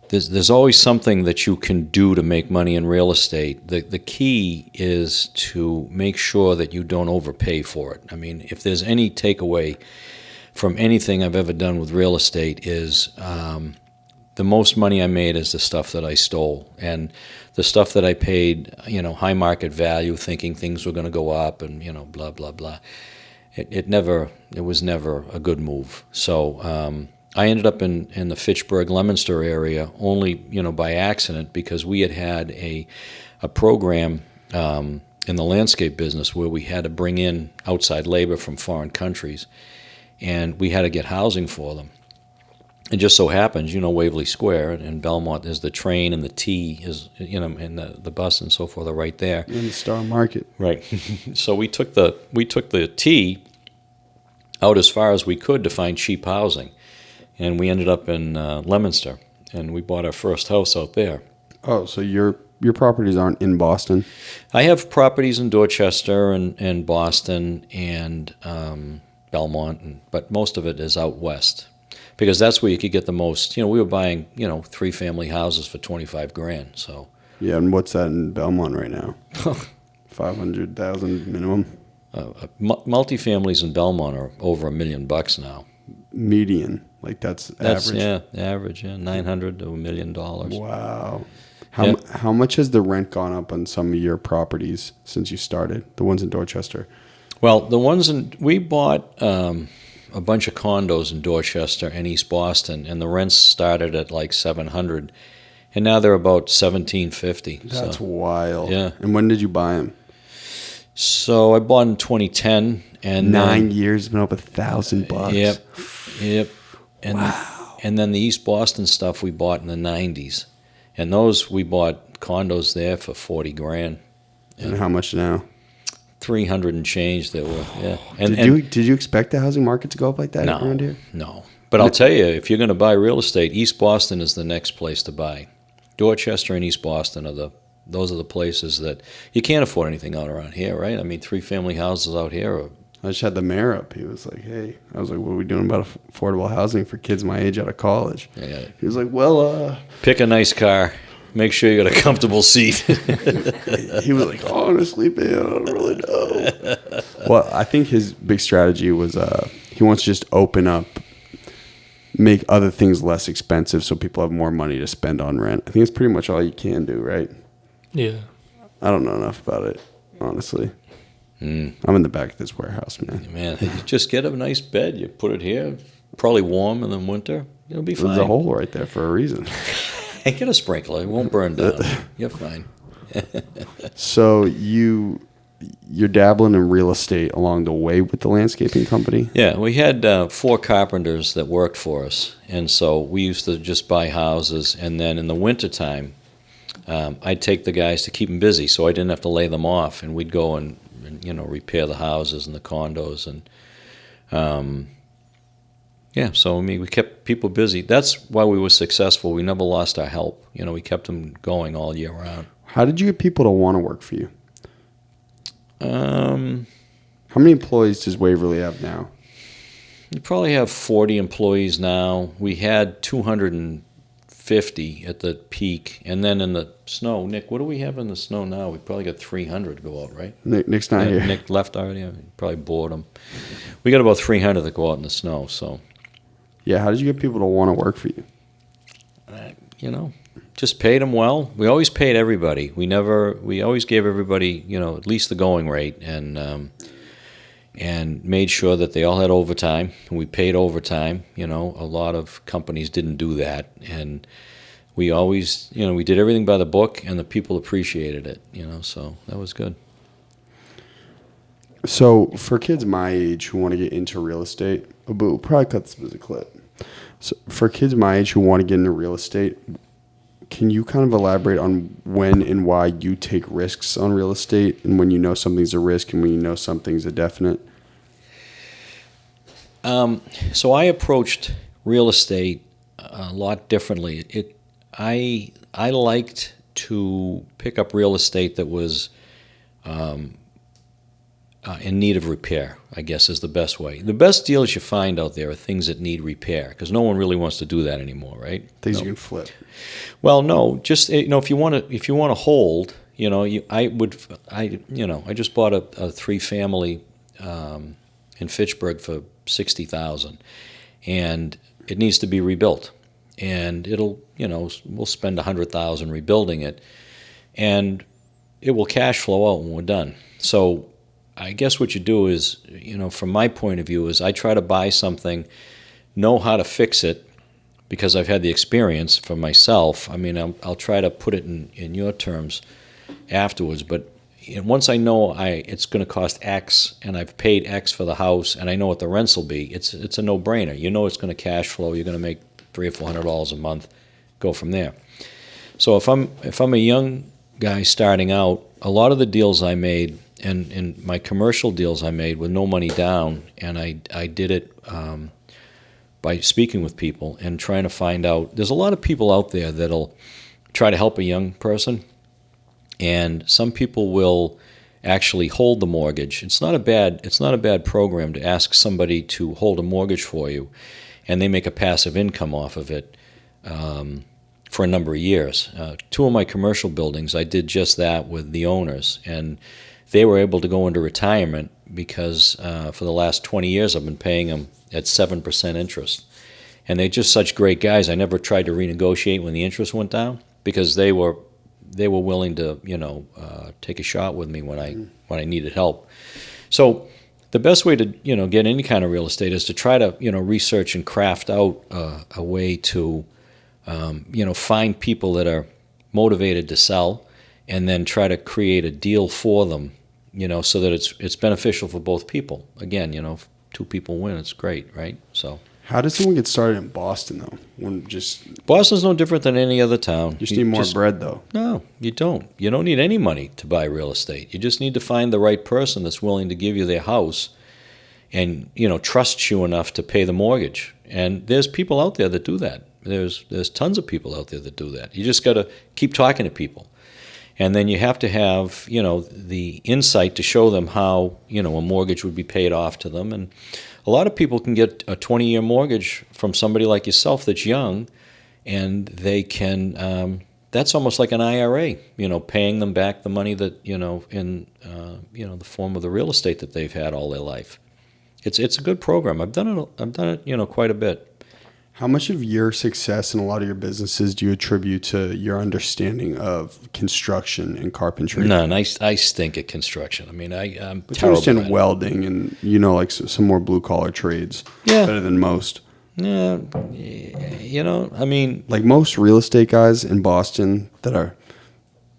There's always something that you can do to make money in real estate. The key is to make sure that you don't overpay for it. I mean, if there's any takeaway from anything I've ever done with real estate is the most money I made is the stuff that I stole, and the stuff that I paid, high market value, thinking things were going to go up, and blah blah blah. It was never a good move. So I ended up in the Fitchburg-Leominster area only, by accident, because we had a program in the landscape business where we had to bring in outside labor from foreign countries, and we had to get housing for them. It just so happens, Waverly Square in Belmont, there's the train and the T is, and the bus and so forth are right there. In the Star Market. Right. So we took the T, out as far as we could to find cheap housing. And we ended up in Leominster, and we bought our first house out there. Oh, so your properties aren't in Boston? I have properties in Dorchester and Boston and Belmont, but most of it is out west because that's where you could get the most. We were buying 3-family houses for $25,000. So Yeah, and what's that in Belmont right now? 500,000 minimum. Multifamilies in Belmont are over $1 million now. Median, like that's average. Average. Yeah, $900,000 to $1 million. Wow. How much has the rent gone up on some of your properties since you started? The ones in Dorchester. Well, we bought a bunch of condos in Dorchester and East Boston, and the rents started at like $700, and now they're about $1,750. That's wild. Yeah. And when did you buy them? So I bought in 2010, and 9 years, been up $1,000. Yep. And wow. And then the East Boston stuff we bought in the 90s, and those we bought condos there for $40,000. And how much now? 300 and change there were. Yeah. Did you expect the housing market to go up like that around here? No. But I'll tell you, if you're going to buy real estate, East Boston is the next place to buy. Dorchester and East Boston those are the places that you can't afford anything out around here, right? I mean, 3-family houses out here I just had the mayor up. He was like, hey. I was like, what are we doing about affordable housing for kids my age out of college? Yeah. He was like, well, pick a nice car. Make sure you got a comfortable seat. He was like, honestly, man, I don't really know. Well, I think his big strategy was he wants to just open up, make other things less expensive so people have more money to spend on rent. I think it's pretty much all you can do, right? Yeah. I don't know enough about it, honestly. I'm in the back of this warehouse, man. Man, you just get a nice bed. You put it here, probably warm in the winter. It'll be fine. There's a hole right there for a reason. And get a sprinkler. It won't burn down. You're fine. So you're dabbling in real estate along the way with the landscaping company? Yeah, we had 4 carpenters that worked for us. And so we used to just buy houses. And then in the wintertime, I'd take the guys to keep them busy so I didn't have to lay them off. And we'd go and repair the houses and the condos. And so I mean, we kept people busy. That's why we were successful. We never lost our help. We kept them going all year round. How did you get people to want to work for you? How many employees does Waverly have now? We probably have 40 employees now. We had 250 at the peak. And then in the snow, Nick, what do we have in the snow now? We probably got 300 to go out, right? Nick's not here. Nick left already. I probably bored him. We got about 300 that go out in the snow, so... Yeah, how did you get people to want to work for you? Just paid them well. We always paid everybody. We always gave everybody, at least the going rate, and made sure that they all had overtime. And we paid overtime. A lot of companies didn't do that, and we always, we did everything by the book, and the people appreciated it. So that was good. So for kids my age who want to get into real estate, we'll probably cut this as a clip. So for kids my age who want to get into real estate, can you kind of elaborate on when and why you take risks on real estate, and when you know something's a risk and when you know something's a definite? So I approached real estate a lot differently. I liked to pick up real estate that was in need of repair, I guess is the best way. The best deals you find out there are things that need repair, because no one really wants to do that anymore, right? Things you can flip. Well, no, just if you want to hold, I just bought a 3-family in Fitchburg for $60,000, and it needs to be rebuilt, and we'll spend $100,000 rebuilding it, and it will cash flow out when we're done. So I guess what you do is, from my point of view, is I try to buy something, know how to fix it, because I've had the experience for myself. I mean, I'll try to put it in your terms afterwards, but once I know it's going to cost X, and I've paid X for the house, and I know what the rents will be, it's a no-brainer. It's going to cash flow. You're going to make $300 or $400 a month. Go from there. So if I'm a young guy starting out, a lot of the deals I made and my commercial deals I made with no money down, and I did it by speaking with people and trying to find out. There's a lot of people out there that'll try to help a young person, and some people will actually hold the mortgage. It's not a bad program to ask somebody to hold a mortgage for you, and they make a passive income off of it for a number of years. Two of my commercial buildings, I did just that with the owners, and they were able to go into retirement because for the last 20 years I've been paying them at 7% interest. And they're just such great guys. I never tried to renegotiate when the interest went down because they were willing to, take a shot with me when I needed help. So the best way to, get any kind of real estate is to try to, research and craft out a way to, find people that are motivated to sell, and then try to create a deal for them, so that it's beneficial for both people. Again, two people win, it's great, right? So. How does someone get started in Boston, though? Boston's no different than any other town. You just need more bread, though. No, you don't. You don't need any money to buy real estate. You just need to find the right person that's willing to give you their house and, trusts you enough to pay the mortgage. And there's people out there that do that. There's tons of people out there that do that. You just got to keep talking to people. And then you have to have, the insight to show them how, a mortgage would be paid off to them. And a lot of people can get a 20-year mortgage from somebody like yourself that's young, and they can, that's almost like an IRA, paying them back the money that, in, the form of the real estate that they've had all their life. It's a good program. I've done it, quite a bit. How much of your success in a lot of your businesses do you attribute to your understanding of construction and carpentry? None. I stink at construction. I mean, I'm but terrible. You understand welding and, like some more blue-collar trades better than most. Yeah, I mean... Like most real estate guys in Boston that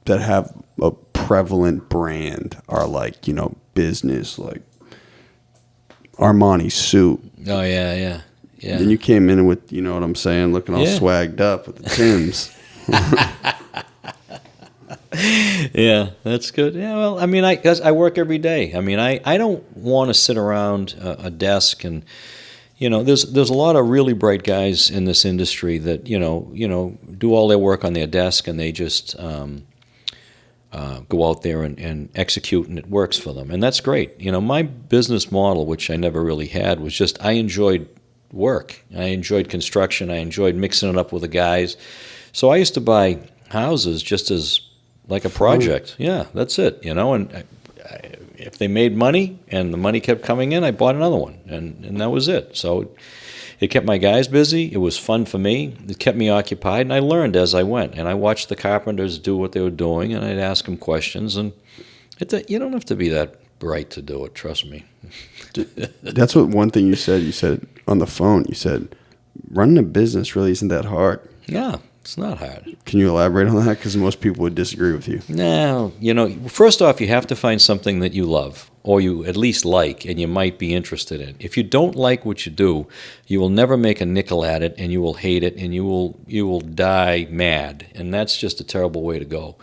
have a prevalent brand are like, business, like Armani suit. Oh, yeah. Yeah. Then you came in with, you know what I'm saying, looking all swagged up with the Timbs. Yeah, that's good. Yeah, well, I mean, I work every day. I mean, I don't want to sit around a desk and, there's a lot of really bright guys in this industry that, do all their work on their desk and they just go out there and execute, and it works for them. And that's great. My business model, which I never really had, was just I enjoyed work. I enjoyed construction. I enjoyed mixing it up with the guys. So I used to buy houses just as like a project. Yeah, that's it, and if they made money and the money kept coming in, I bought another one, and that was it. So it kept my guys busy. It was fun for me. It kept me occupied, and I learned as I went. And I watched the carpenters do what they were doing, and I'd ask them questions. And you don't have to be that bright to do it, trust me. That's what one thing you said on the phone. You said running a business really isn't that hard. Yeah, it's not hard. Can you elaborate on that? Because most people would disagree with you. No, first off, you have to find something that you love, or you at least like, and you might be interested in. If you don't like what you do, you will never make a nickel at it, and you will hate it, and you will die mad, and that's just a terrible way to go.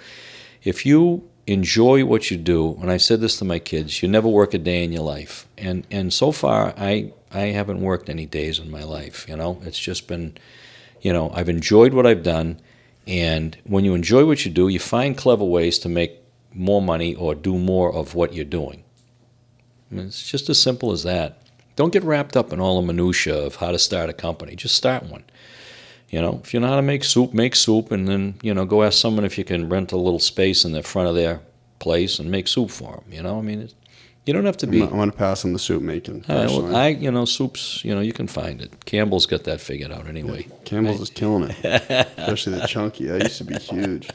If you enjoy what you do, and I said this to my kids, you never work a day in your life. And so far, I haven't worked any days in my life, It's just been, I've enjoyed what I've done, and when you enjoy what you do, you find clever ways to make more money or do more of what you're doing. I mean, it's just as simple as that. Don't get wrapped up in all the minutia of how to start a company. Just start one. If you know how to make soup, and then, go ask someone if you can rent a little space in the front of their place and make soup for them, I mean, you don't have to be... I'm going to pass on the soup making. Soups, you can find it. Campbell's got that figured out anyway. Yeah, Campbell's is killing it, especially the chunky. I used to be huge.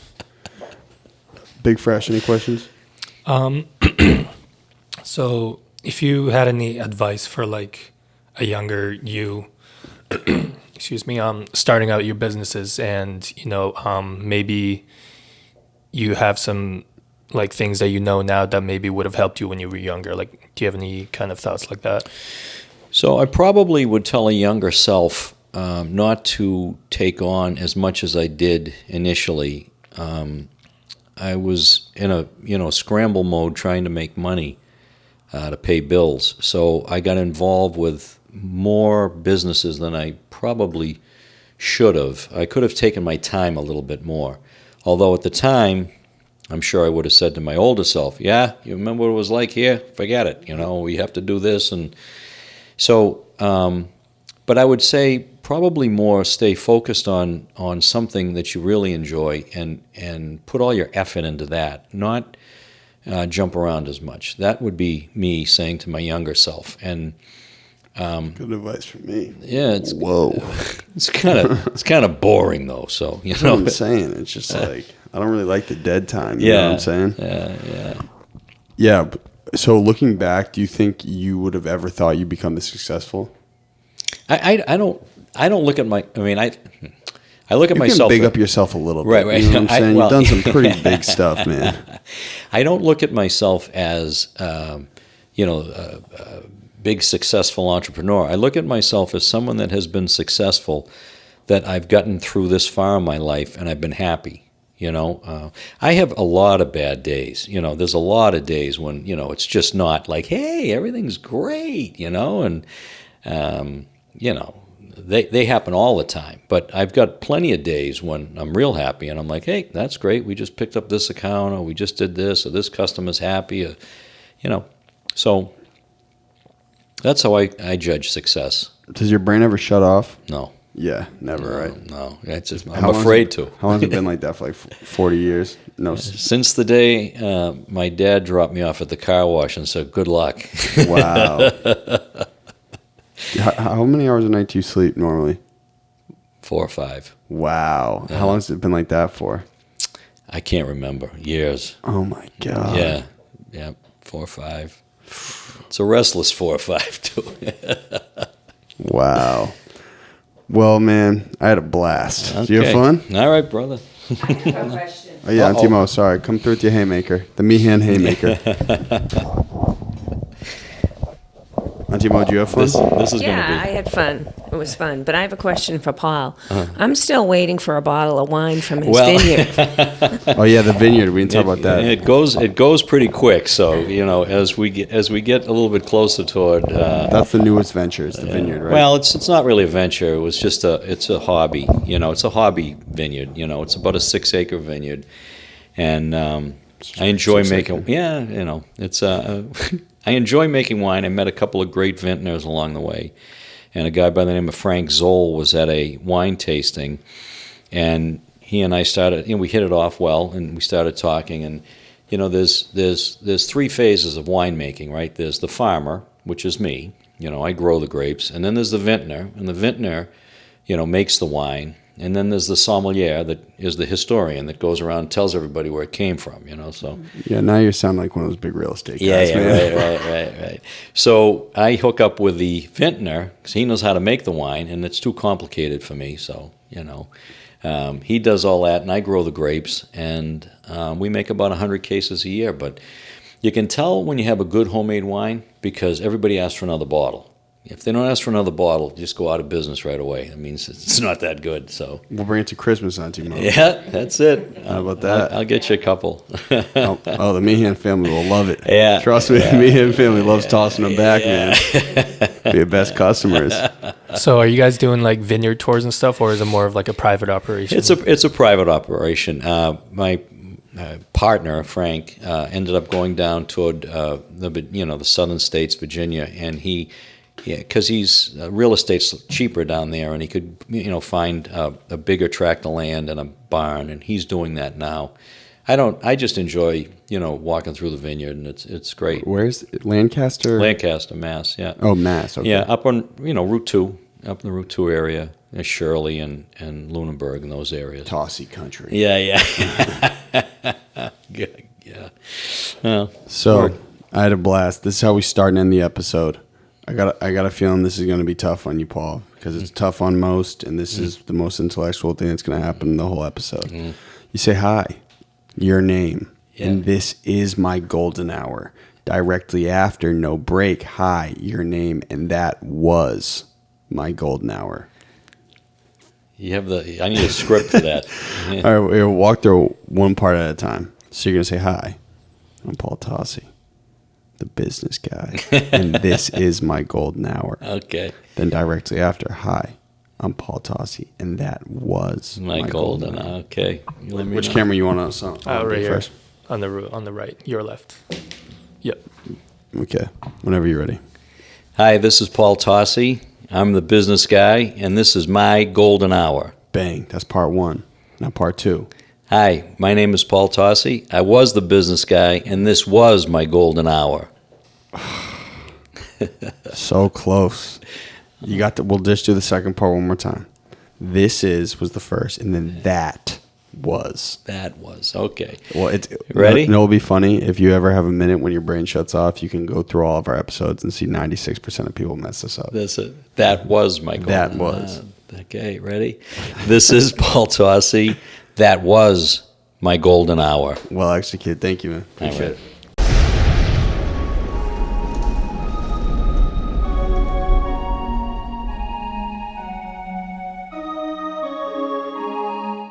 Big Fresh, any questions? So if you had any advice for like a younger you, excuse me, starting out your businesses, and maybe you have some like things that now that maybe would have helped you when you were younger. Like, do you have any kind of thoughts like that? So I probably would tell a younger self not to take on as much as I did initially. I was in a scramble mode trying to make money to pay bills. So I got involved with more businesses than I probably should have. I could have taken my time a little bit more. Although at the time, I'm sure I would have said to my older self, yeah, you remember what it was like here? Forget it. We have to do this. And so, but I would say probably more stay focused on something that you really enjoy and put all your effort into that, not jump around as much. That would be me saying to my younger self. And Good advice from me. yeah, Whoa. it's kind of boring though. So That's what I'm saying. It's just like, I don't really like the dead time. You know what I'm saying? Yeah. Yeah. So looking back, do you think you would have ever thought you'd become this successful? I don't look at my. I mean, I look at You myself. can big up yourself a little bit. Right. You know what I'm saying? well, You've done some pretty big stuff, man. I don't look at myself as a big successful entrepreneur. I look at myself as someone that has been successful, that I've gotten through this far in my life, and I've been happy. I have a lot of bad days. There's a lot of days when it's just not like, hey, everything's great. And they happen all the time. But I've got plenty of days when I'm real happy, and I'm like, hey, that's great. We just picked up this account, or we just did this, or this customer's happy, So that's how I judge success. Does your brain ever shut off? No. Yeah, never, right? No. I'm afraid to. How long has it been like that for, like 40 years? No. Since the day my dad dropped me off at the car wash and said, good luck. Wow. How many hours a night do you sleep normally? 4 or 5. Wow. How long has it been like that for? I can't remember. Years. Oh, my God. Yeah. 4 or 5. It's a restless 4 or 5, too. Wow. Well, man, I had a blast. Did you have fun? All right, brother. I have a question. Oh, yeah, Timo, sorry. Come through with your haymaker. The Meehan haymaker. Timo, did you have fun? This is Yeah, going to I be... had fun. It was fun. But I have a question for Paul. I'm still waiting for a bottle of wine from his vineyard. Oh, yeah, the vineyard. We didn't talk about that. It goes pretty quick. So, as we get a little bit closer toward... That's the newest venture, is the vineyard, right? Well, it's not really a venture. It was just it's a hobby. It's a hobby vineyard. It's about a 6-acre vineyard, and I enjoy making. Yeah, it's I enjoy making wine. I met a couple of great vintners along the way, and a guy by the name of Frank Zoll was at a wine tasting, and he and I started. We hit it off well, and we started talking. And there's 3 phases of winemaking, right? There's the farmer, which is me. I grow the grapes, and then there's the vintner, and the vintner, makes the wine, and then there's the sommelier that is the historian that goes around and tells everybody where it came from. So Yeah, now you sound like one of those big real estate guys, man. right. So I hook up with the vintner because he knows how to make the wine, and it's too complicated for me. So he does all that, and I grow the grapes, and we make about 100 cases a year. But you can tell when you have a good homemade wine because everybody asks for another bottle. If they don't ask for another bottle, just go out of business right away. That means it's not that good. So We'll bring it to Christmas, Timo. yeah, that's it. How about that? I'll get you a couple. Oh, the Meehan family will love it. Yeah. Trust me, the Meehan family loves tossing them back, man. Be your best customers. So are you guys doing like vineyard tours and stuff, or is it more of like a private operation? It's a private operation. My partner Frank ended up going down toward the southern states, Virginia, and because he's real estate's cheaper down there, and he could find a bigger tract of land and a barn, and he's doing that now. I just enjoy walking through the vineyard, and it's great. Where's Lancaster? Lancaster, Mass. Yeah. Oh, Mass. Okay. Yeah, up on Route 2, up in the Route 2 area, Shirley and Lunenburg and those areas. Tossy country. Yeah. Good. Yeah. Well, So I had a blast. This is how we start and end the episode. I got a feeling this is going to be tough on you, Paul, because it's tough on most, and this is the most intellectual thing that's going to happen in the whole episode. You say hi, your name, and this is my golden hour. Directly after, no break, hi, your name, and that was my golden hour. I need a script for that. All right, we'll walk through one part at a time. So you're going to say, hi, I'm Paul Tocci, the business guy, and this is my golden hour. Okay. Then directly after, hi, I'm Paul Tocci, and that was My golden hour. Okay. You let me Which know. camera you want us on? Right here, first? on the right, your left. Yep. Okay, whenever you're ready. Hi, this is Paul Tocci. I'm the business guy, and this is my golden hour. Bang, that's part one. Now part two. Hi, my name is Paul Tocci. I was the business guy, and this was my golden hour. So close. You got the. We'll just do the second part one more time. This was the first, and then that was. That was. Okay. Well, it's Ready? It'll be funny if you ever have a minute when your brain shuts off. You can go through all of our episodes and see 96% of people mess this up. That's it. That was my golden That was. hour. Okay, ready? This is Paul Tocci. That was my golden hour. Well executed. Thank you, man. All Appreciate right. it.